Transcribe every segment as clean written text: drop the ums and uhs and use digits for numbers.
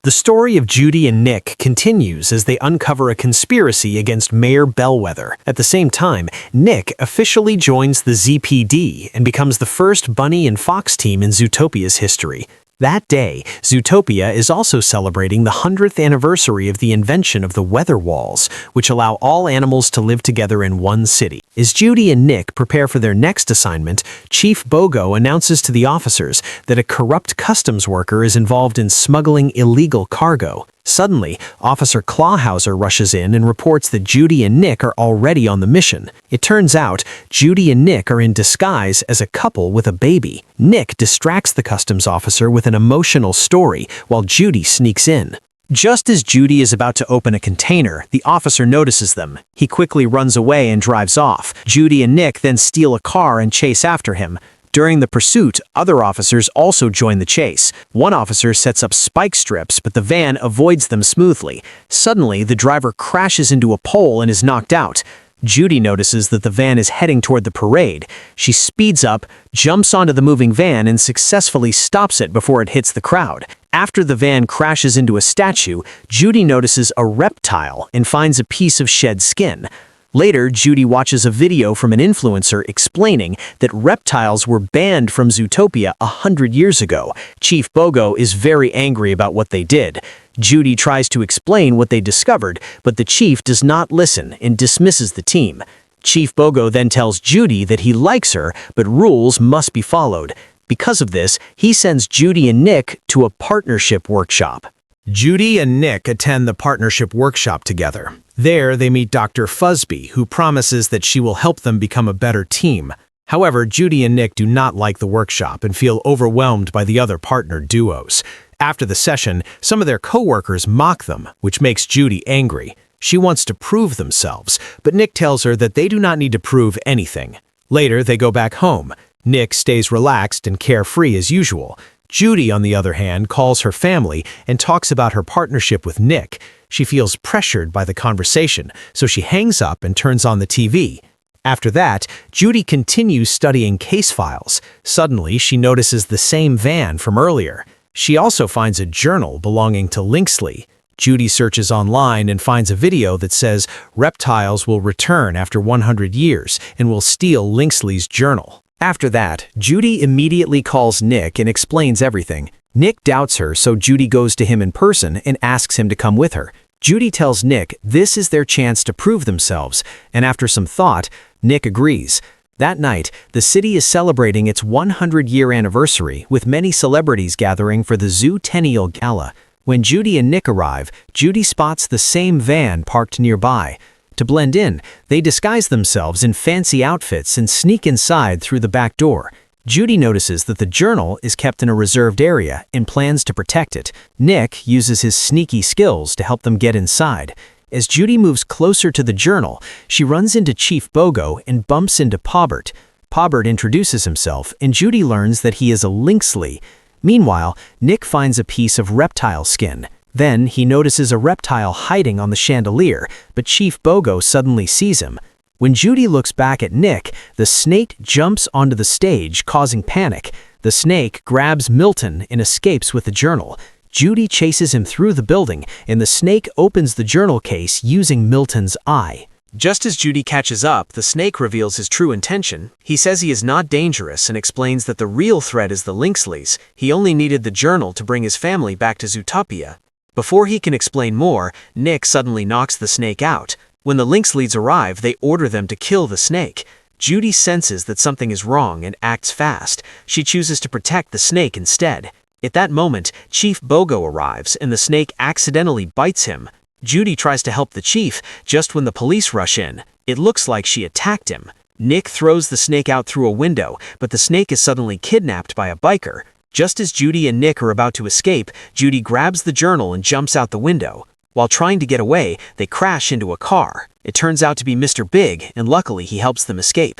The story of Judy and Nick continues as they uncover a conspiracy against Mayor Bellwether. At the same time, Nick officially joins the ZPD and becomes the first bunny and fox team in Zootopia's history. That day, Zootopia is also celebrating the 100th anniversary of the invention of the weather walls, which allow all animals to live together in one city. As Judy and Nick prepare for their next assignment, Chief Bogo announces to the officers that a corrupt customs worker is involved in smuggling illegal cargo. Suddenly, Officer Clawhauser rushes in and reports that Judy and Nick are already on the mission. It turns out, Judy and Nick are in disguise as a couple with a baby. Nick distracts the customs officer with an emotional story while Judy sneaks in. Just as Judy is about to open a container, the officer notices them. He quickly runs away and drives off. Judy and Nick then steal a car and chase after him. During the pursuit, other officers also join the chase. One officer sets up spike strips, but the van avoids them smoothly. Suddenly, the driver crashes into a pole and is knocked out. Judy notices that the van is heading toward the parade. She speeds up, jumps onto the moving van, and successfully stops it before it hits the crowd. After the van crashes into a statue, Judy notices a reptile and finds a piece of shed skin. Later, Judy watches a video from an influencer explaining that reptiles were banned from Zootopia 100 years ago. Chief Bogo is very angry about what they did. Judy tries to explain what they discovered, but the chief does not listen and dismisses the team. Chief Bogo then tells Judy that he likes her, but rules must be followed. Because of this, he sends Judy and Nick to a partnership workshop. Judy and Nick attend the partnership workshop together. There, they meet Dr. Fuzzby, who promises that she will help them become a better team. However, Judy and Nick do not like the workshop and feel overwhelmed by the other partner duos. After the session, some of their co-workers mock them, which makes Judy angry. She wants to prove themselves, but Nick tells her that they do not need to prove anything. Later, they go back home. Nick stays relaxed and carefree as usual. Judy, on the other hand, calls her family and talks about her partnership with Nick. She feels pressured by the conversation, so she hangs up and turns on the TV. After that, Judy continues studying case files. Suddenly, she notices the same van from earlier. She also finds a journal belonging to Lynxley. Judy searches online and finds a video that says reptiles will return after 100 years and will steal Lynxley's journal. After that, Judy immediately calls Nick and explains everything. Nick doubts her, so Judy goes to him in person and asks him to come with her. Judy tells Nick this is their chance to prove themselves, and after some thought, Nick agrees. That night, the city is celebrating its 100-year anniversary, with many celebrities gathering for the Zootennial Gala. When Judy and Nick arrive, Judy spots the same van parked nearby. To blend in, they disguise themselves in fancy outfits and sneak inside through the back door. Judy notices that the journal is kept in a reserved area and plans to protect it. Nick uses his sneaky skills to help them get inside. As Judy moves closer to the journal, she runs into Chief Bogo and bumps into Pobbert. Pobbert introduces himself, and Judy learns that he is a Lynxley. Meanwhile, Nick finds a piece of reptile skin. Then, he notices a reptile hiding on the chandelier, but Chief Bogo suddenly sees him. When Judy looks back at Nick, the snake jumps onto the stage, causing panic. The snake grabs Milton and escapes with the journal. Judy chases him through the building, and the snake opens the journal case using Milton's eye. Just as Judy catches up, the snake reveals his true intention. He says he is not dangerous and explains that the real threat is the Lynxleys. He only needed the journal to bring his family back to Zootopia. Before he can explain more, Nick suddenly knocks the snake out. When the Lynxleys arrive, they order them to kill the snake. Judy senses that something is wrong and acts fast. She chooses to protect the snake instead. At that moment, Chief Bogo arrives and the snake accidentally bites him. Judy tries to help the chief just when the police rush in. It looks like she attacked him. Nick throws the snake out through a window, but the snake is suddenly kidnapped by a biker. Just as Judy and Nick are about to escape, Judy grabs the journal and jumps out the window. While trying to get away, they crash into a car. It turns out to be Mr. Big, and luckily he helps them escape.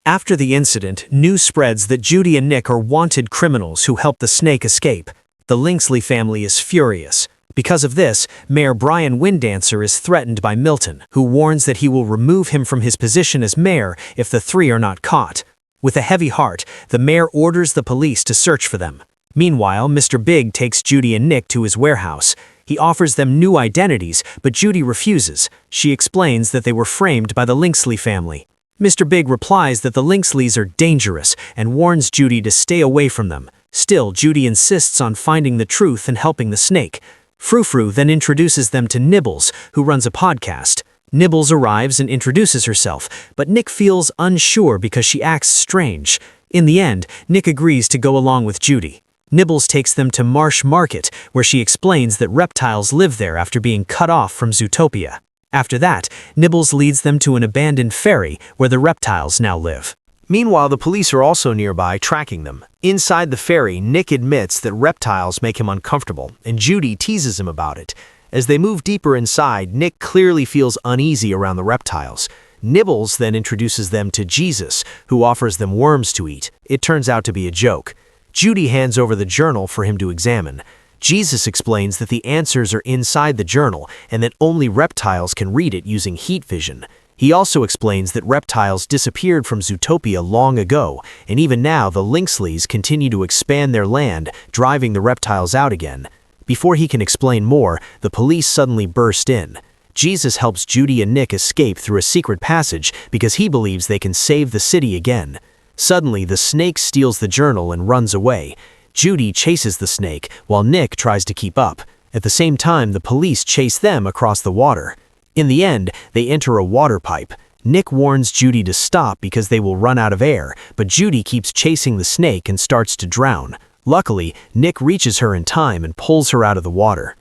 After the incident, news spreads that Judy and Nick are wanted criminals who helped the snake escape. The Lynxley family is furious. Because of this, Mayor Brian Windancer is threatened by Milton, who warns that he will remove him from his position as mayor if the three are not caught. With a heavy heart, the mayor orders the police to search for them. Meanwhile, Mr. Big takes Judy and Nick to his warehouse. He offers them new identities, but Judy refuses. She explains that they were framed by the Lynxley family. Mr. Big replies that the Lynxleys are dangerous and warns Judy to stay away from them. Still, Judy insists on finding the truth and helping the snake. Frou-Frou then introduces them to Nibbles, who runs a podcast. Nibbles arrives and introduces herself, but Nick feels unsure because she acts strange. In the end, Nick agrees to go along with Judy. Nibbles takes them to Marsh Market, where she explains that reptiles live there after being cut off from Zootopia. After that, Nibbles leads them to an abandoned ferry where the reptiles now live. Meanwhile, the police are also nearby, tracking them. Inside the ferry, Nick admits that reptiles make him uncomfortable, and Judy teases him about it. As they move deeper inside, Nick clearly feels uneasy around the reptiles. Nibbles then introduces them to Jesus, who offers them worms to eat. It turns out to be a joke. Judy hands over the journal for him to examine. Jesus explains that the answers are inside the journal and that only reptiles can read it using heat vision. He also explains that reptiles disappeared from Zootopia long ago, and even now the Lynxleys continue to expand their land, driving the reptiles out again. Before he can explain more, the police suddenly burst in. Jesus helps Judy and Nick escape through a secret passage because he believes they can save the city again. Suddenly, the snake steals the journal and runs away. Judy chases the snake, while Nick tries to keep up. At the same time, the police chase them across the water. In the end, they enter a water pipe. Nick warns Judy to stop because they will run out of air, but Judy keeps chasing the snake and starts to drown. Luckily, Nick reaches her in time and pulls her out of the water.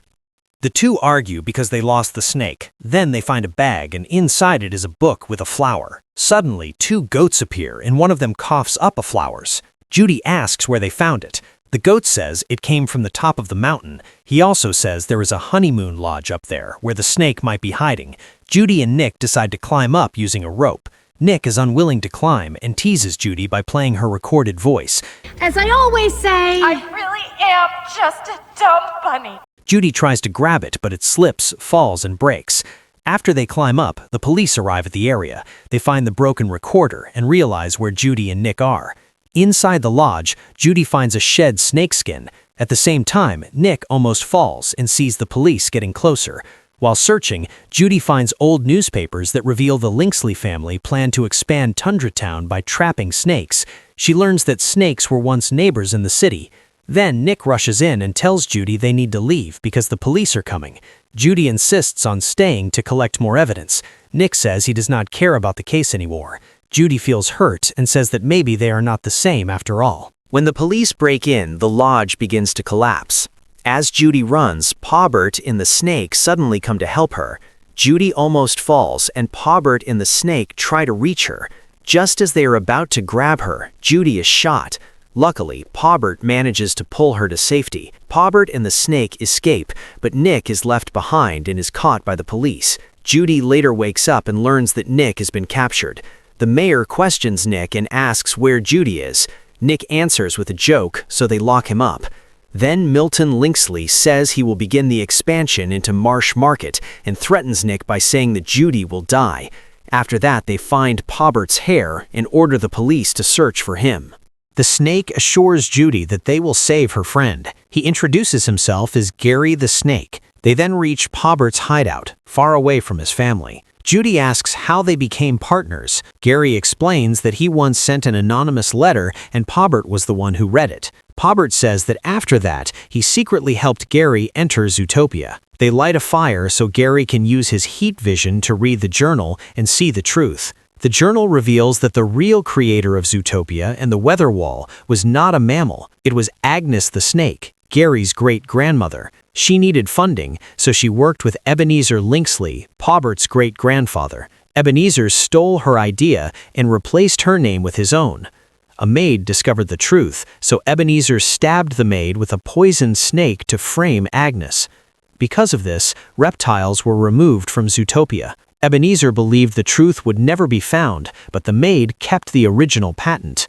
The two argue because they lost the snake. Then they find a bag, and inside it is a book with a flower. Suddenly, two goats appear, and one of them coughs up a flowers. Judy asks where they found it. The goat says it came from the top of the mountain. He also says there is a honeymoon lodge up there, where the snake might be hiding. Judy and Nick decide to climb up using a rope. Nick is unwilling to climb and teases Judy by playing her recorded voice. As I always say, I really am just a dumb bunny. Judy tries to grab it, but it slips, falls, and breaks. After they climb up, the police arrive at the area. They find the broken recorder and realize where Judy and Nick are. Inside the lodge, Judy finds a shed snakeskin. At the same time, Nick almost falls and sees the police getting closer. While searching, Judy finds old newspapers that reveal the Lynxley family planned to expand Tundra Town by trapping snakes. She learns that snakes were once neighbors in the city. Then Nick rushes in and tells Judy they need to leave because the police are coming. Judy insists on staying to collect more evidence. Nick says he does not care about the case anymore. Judy feels hurt and says that maybe they are not the same after all. When the police break in, the lodge begins to collapse. As Judy runs, Pawbert and the snake suddenly come to help her. Judy almost falls, and Pawbert and the snake try to reach her. Just as they are about to grab her, Judy is shot. Luckily, Pawbert manages to pull her to safety. Pawbert and the snake escape, but Nick is left behind and is caught by the police. Judy later wakes up and learns that Nick has been captured. The mayor questions Nick and asks where Judy is. Nick answers with a joke, so they lock him up. Then Milton Lynxley says he will begin the expansion into Marsh Market and threatens Nick by saying that Judy will die. After that, they find Pawbert's hair and order the police to search for him. The snake assures Judy that they will save her friend. He introduces himself as Gary the Snake. They then reach Pawbert's hideout, far away from his family. Judy asks how they became partners. Gary explains that he once sent an anonymous letter and Pawbert was the one who read it. Pawbert says that after that, he secretly helped Gary enter Zootopia. They light a fire so Gary can use his heat vision to read the journal and see the truth. The journal reveals that the real creator of Zootopia and the weather wall was not a mammal. It was Agnes the snake, Gary's great-grandmother. She needed funding, so she worked with Ebenezer Lynxley, Pawbert's great-grandfather. Ebenezer stole her idea and replaced her name with his own. A maid discovered the truth, so Ebenezer stabbed the maid with a poisoned snake to frame Agnes. Because of this, reptiles were removed from Zootopia. Ebenezer believed the truth would never be found, but the maid kept the original patent.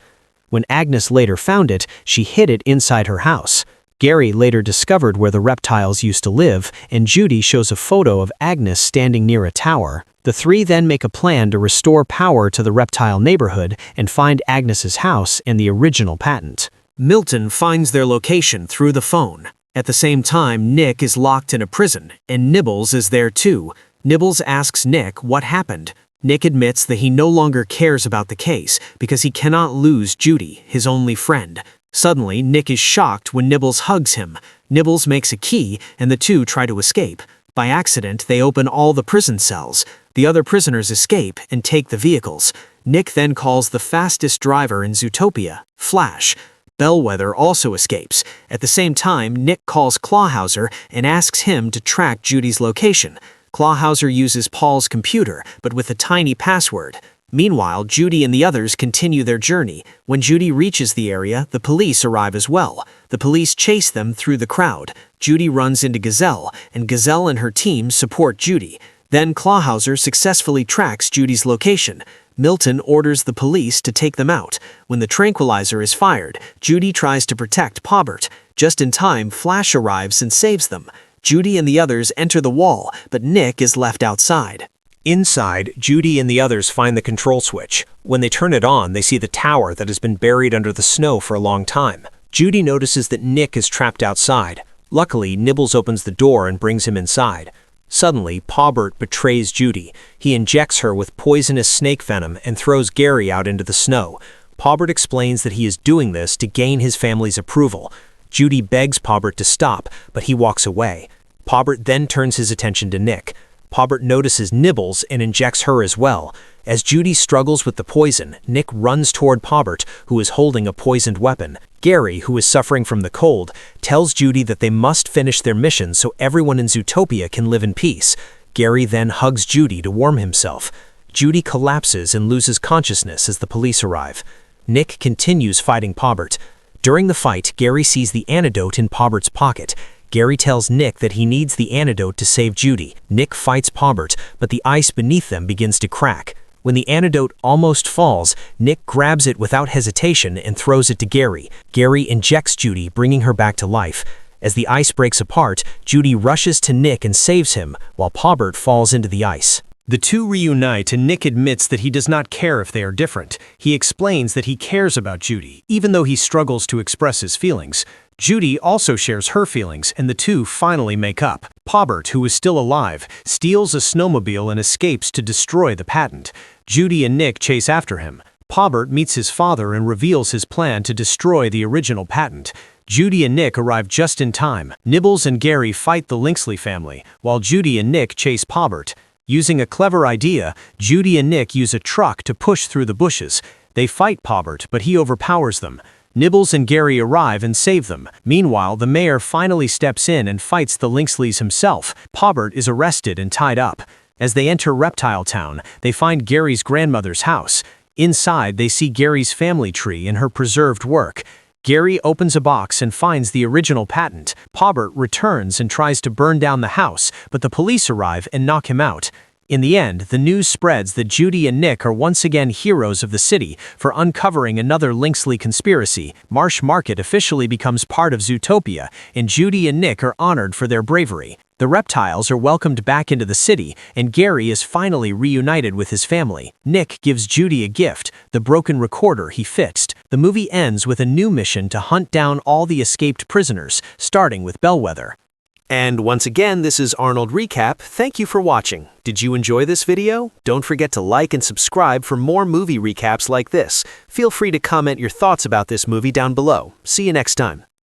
When Agnes later found it, she hid it inside her house. Gary later discovered where the reptiles used to live, and Judy shows a photo of Agnes standing near a tower. The three then make a plan to restore power to the reptile neighborhood and find Agnes's house and the original patent. Milton finds their location through the phone. At the same time, Nick is locked in a prison, and Nibbles is there too. Nibbles asks Nick what happened. Nick admits that he no longer cares about the case because he cannot lose Judy, his only friend. Suddenly, Nick is shocked when Nibbles hugs him. Nibbles makes a key, and the two try to escape. By accident, they open all the prison cells. The other prisoners escape and take the vehicles. Nick then calls the fastest driver in Zootopia, Flash. Bellwether also escapes. At the same time, Nick calls Clawhauser and asks him to track Judy's location. Clawhauser uses Paul's computer, but with a tiny password. Meanwhile, Judy and the others continue their journey. When Judy reaches the area, the police arrive as well. The police chase them through the crowd. Judy runs into Gazelle, and Gazelle and her team support Judy. Then Clawhauser successfully tracks Judy's location. Milton orders the police to take them out. When the tranquilizer is fired, Judy tries to protect Paubert. Just in time, Flash arrives and saves them. Judy and the others enter the wall, but Nick is left outside. Inside, Judy and the others find the control switch. When they turn it on, they see the tower that has been buried under the snow for a long time. Judy notices that Nick is trapped outside. Luckily, Nibbles opens the door and brings him inside. Suddenly, Paubert betrays Judy. He injects her with poisonous snake venom and throws Gary out into the snow. Paubert explains that he is doing this to gain his family's approval. Judy begs Paubert to stop, but he walks away. Paubert then turns his attention to Nick. Paubert notices Nibbles and injects her as well. As Judy struggles with the poison, Nick runs toward Paubert, who is holding a poisoned weapon. Gary, who is suffering from the cold, tells Judy that they must finish their mission so everyone in Zootopia can live in peace. Gary then hugs Judy to warm himself. Judy collapses and loses consciousness as the police arrive. Nick continues fighting Paubert. During the fight, Gary sees the antidote in Paubert's pocket. Gary tells Nick that he needs the antidote to save Judy. Nick fights Paubert, but the ice beneath them begins to crack. When the antidote almost falls, Nick grabs it without hesitation and throws it to Gary. Gary injects Judy, bringing her back to life. As the ice breaks apart, Judy rushes to Nick and saves him, while Paubert falls into the ice. The two reunite and Nick admits that he does not care if they are different. He explains that he cares about Judy, even though he struggles to express his feelings. Judy also shares her feelings, and the two finally make up. Paubert, who is still alive, steals a snowmobile and escapes to destroy the patent. Judy and Nick chase after him. Paubert meets his father and reveals his plan to destroy the original patent. Judy and Nick arrive just in time. Nibbles and Gary fight the Lynxley family, while Judy and Nick chase Paubert. Using a clever idea, Judy and Nick use a truck to push through the bushes. They fight Paubert, but he overpowers them. Nibbles and Gary arrive and save them. Meanwhile, the mayor finally steps in and fights the Lynxleys himself. Paubert is arrested and tied up. As they enter Reptile Town, they find Gary's grandmother's house. Inside, they see Gary's family tree and her preserved work. Gary opens a box and finds the original patent. Paubert returns and tries to burn down the house, but the police arrive and knock him out. In the end, the news spreads that Judy and Nick are once again heroes of the city for uncovering another Lynxley conspiracy. Marsh Market officially becomes part of Zootopia, and Judy and Nick are honored for their bravery. The reptiles are welcomed back into the city, and Gary is finally reunited with his family. Nick gives Judy a gift, the broken recorder he fixed. The movie ends with a new mission to hunt down all the escaped prisoners, starting with Bellwether. And once again, this is Arnold Recap. Thank you for watching. Did you enjoy this video? Don't forget to like and subscribe for more movie recaps like this. Feel free to comment your thoughts about this movie down below. See you next time.